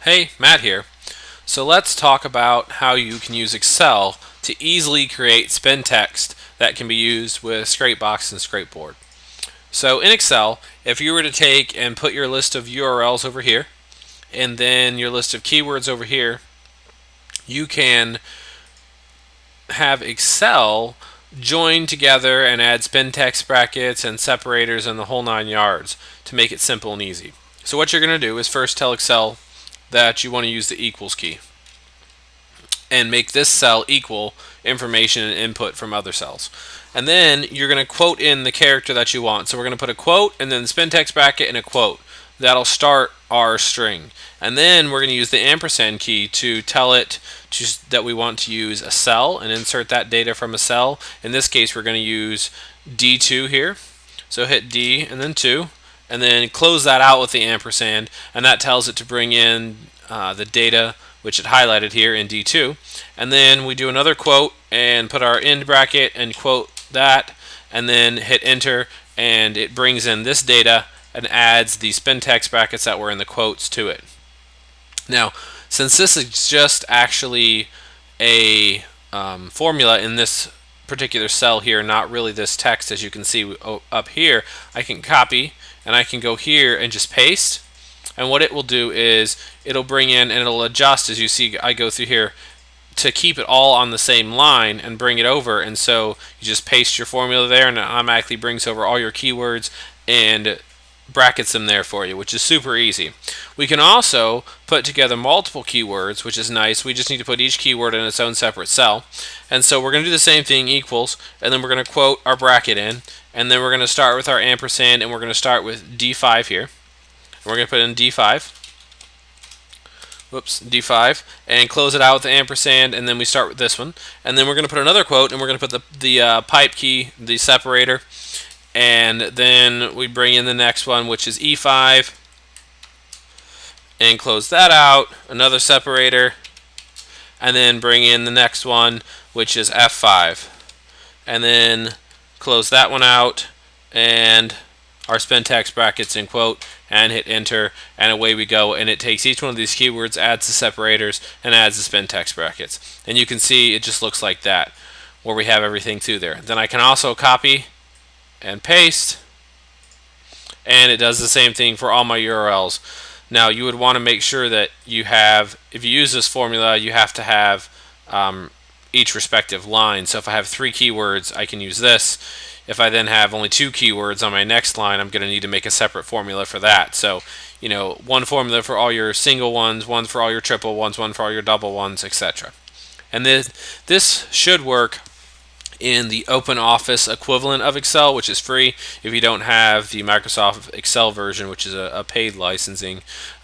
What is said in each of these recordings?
Hey, Matt here. So let's talk about how you can use Excel to easily create spin text that can be used with Scrapebox and Scrapeboard. So in Excel, if you were to take and put your list of URLs over here and then your list of keywords over here, you can have Excel join together and add spin text brackets and separators and the whole 9 yards to make it simple and easy. So what you're going to do is first tell Excel that you want to use the equals key and make this cell equal information and input from other cells. And then you're going to quote in the character that you want. So we're going to put a quote and then the spin text bracket and a quote. That'll start our string. And then we're going to use the ampersand key to tell it that we want to use a cell and insert that data from a cell. In this case, we're going to use D2 here. So hit D and then 2 and then close that out with the ampersand, and that tells it to bring in the data which it highlighted here in D2. And then we do another quote and put our end bracket and quote that, and then hit enter, and it brings in this data and adds the spin text brackets that were in the quotes to it. Now, since this is just actually a formula in this particular cell here, not really this text as you can see up here, I can copy and I can go here and just paste. And what it will do is it'll bring in and it'll adjust, as you see I go through here, to keep it all on the same line and bring it over. And so you just paste your formula there and it automatically brings over all your keywords and brackets them there for you, which is super easy. We can also put together multiple keywords, which is nice. We just need to put each keyword in its own separate cell. And so we're going to do the same thing, equals, and then we're going to quote our bracket in, and then we're going to start with our ampersand, and we're going to start with D5 here. And we're going to put in D5. Whoops, D5, and close it out with the ampersand, and then we start with this one. And then we're going to put another quote, and we're going to put the pipe key, the separator, and then we bring in the next one, which is E5, and close that out, another separator, and then bring in the next one, which is F5, and then close that one out, and our spin text brackets in quote, and hit enter, and away we go. And it takes each one of these keywords, adds the separators, and adds the spin text brackets. And you can see it just looks like that, where we have everything through there. Then I can also copy and paste, and it does the same thing for all my URLs. Now you would want to make sure that you have, if you use this formula, you have to have each respective line. So if I have 3 keywords, I can use this. If I then have only 2 keywords on my next line, I'm going to need to make a separate formula for that. So, you know, one formula for all your single ones, one for all your triple ones, one for all your double ones, etc. And this should work in the Open Office equivalent of Excel, which is free. If you don't have the Microsoft Excel version, which is a paid licensing,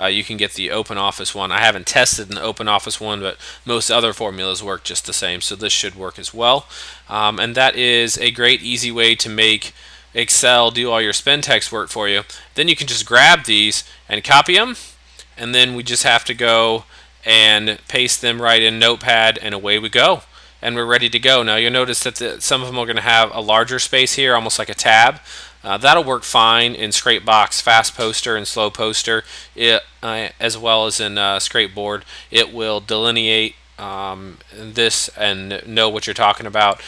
you can get the Open Office one. I haven't tested an Open Office one, but most other formulas work just the same, so this should work as well. And that is a great, easy way to make Excel do all your spin text work for you. Then you can just grab these and copy them, and then we just have to go and paste them right in Notepad, and away we go. And we're ready to go. Now you'll notice that some of them are going to have a larger space here, almost like a tab. That'll work fine in Scrapebox Fast Poster and Slow Poster, as well as in Scrapeboard. It will delineate this and know what you're talking about.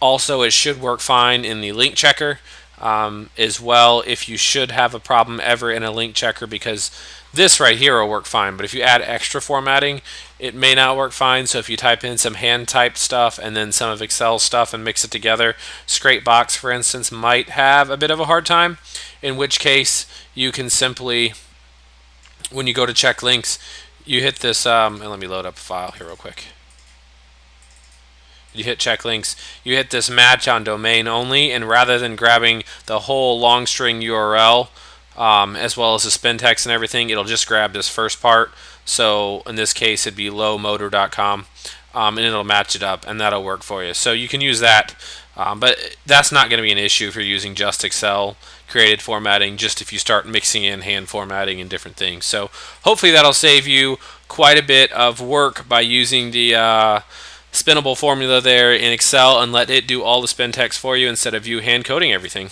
Also, it should work fine in the link checker as well, if you should have a problem ever in a link checker, because this right here will work fine, but if you add extra formatting, it may not work fine. So if you type in some hand-typed stuff and then some of Excel stuff and mix it together, Scrapebox, for instance, might have a bit of a hard time, in which case you can simply, when you go to check links, you hit this, and let me load up a file here real quick. You hit check links, you hit this match on domain only, and rather than grabbing the whole long string URL, as well as the spin text and everything, it'll just grab this first part. So in this case it'd be lowmotor.com, and it'll match it up, and that'll work for you. So you can use that, but that's not going to be an issue if you're using just Excel created formatting, just if you start mixing in hand formatting and different things. So hopefully that'll save you quite a bit of work by using the spinnable formula there in Excel and let it do all the spin text for you instead of you hand coding everything.